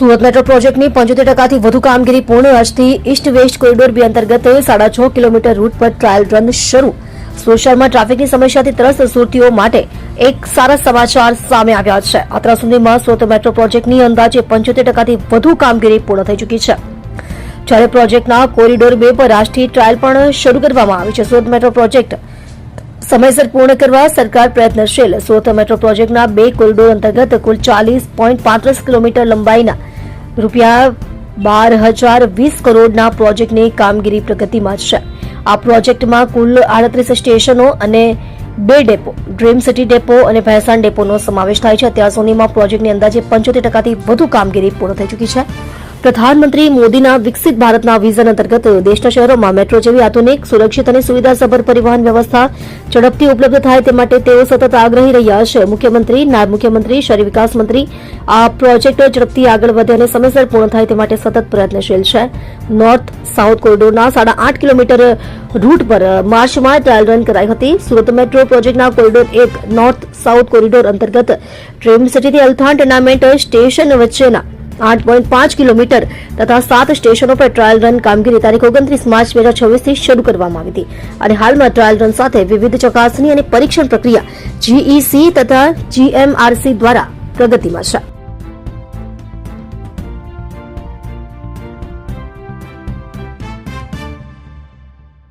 Surat metro પ્રોજેક્ટની 75% વધુ કામગીરી પૂર્ણ. આજથી ઈસ્ટ વેસ્ટ કોરિડોર 2 અંતર્ગત 6.5 કિલોમીટર રૂટ પર ટ્રાયલ રન શરૂ. સુરત શહેરમાં ટ્રાફિકની સમસ્યાથી ત્રસ્ત સુરતીઓ માટે એક સારા સમાચાર સામે આવ્યા છે. અત્યાર સુધીમાં સુરત મેટ્રો પ્રોજેક્ટની અંદાજે 75%થી વધુ કામગીરી પૂર્ણ થઈ ચૂકી છે, જ્યારે પ્રોજેક્ટના કોરિડોર 2 પર આજથી ટ્રાયલ પણ શરૂ કરવામાં આવી છે. સુરત મેટ્રો પ્રોજેક્ટ સમયસર પૂર્ણ કરવા સરકાર પ્રયત્નશીલ. સુરત મેટ્રો પ્રોજેક્ટના 2 કોરિડોર અંતર્ગત કુલ 40.35 કિલોમીટર લંબાઈના ₹12,020 કરોડના પ્રોજેક્ટની કામગીરી પ્રગતિમાં છે. આ પ્રોજેક્ટમાં કુલ 38 સ્ટેશનો અને 2 ડેપો, ડ્રીમ સિટી ડેપો અને ભેસાણ ડેપોનો સમાવેશ થાય છે. અત્યાર સુધીમાં પ્રોજેક્ટની અંદાજે 75%થી વધુ કામગીરી પૂર્ણ થઈ ચૂકી છે. પ્રધાનમંત્રી મોદીના વિકસિત ભારતના વિઝન અંતર્ગત દેશના શહેરોમાં મેટ્રો જેવી આધુનિક, સુરક્ષિત અને સુવિધાસભર પરિવહન વ્યવસ્થા ઝડપથી ઉપલબ્ધ થાય તે માટે તેઓ સતત આગ્રહી રહ્યા છે. મુખ્યમંત્રી, નાયબ મુખ્યમંત્રી, શહેરી વિકાસ મંત્રી આ પ્રોજેક્ટ ઝડપથી આગળ વધે અને સમયસર પૂર્ણ થાય તે માટે સતત પ્રયત્નશીલ છે. નોર્થ સાઉથ કોરિડોરના 8.5 કિલોમીટર રૂટ પર માર્ચમાં ટ્રાયલ રન કરાઈ હતી. સુરત મેટ્રો પ્રોજેક્ટના કોરિડોર 1 નોર્થ સાઉથ કોરિડોર અંતર્ગત ડ્રીમ સિટીથી અલથાણ ટુર્નામેન્ટ સ્ટેશન વચ્ચેના 8.5 કિલોમીટર તથા 7 સ્ટેશનો પર ટ્રાયલ રન કામગીરી તારીખ 29 માર્ચ 2026થી શરૂ કરવામાં આવી હતી અને હાલમાં ટ્રાયલ રન સાથે વિવિધ ચકાસણી અને પરીક્ષણ પ્રક્રિયા GEC તથા GMRC દ્વારા પ્રગતિમાં છે.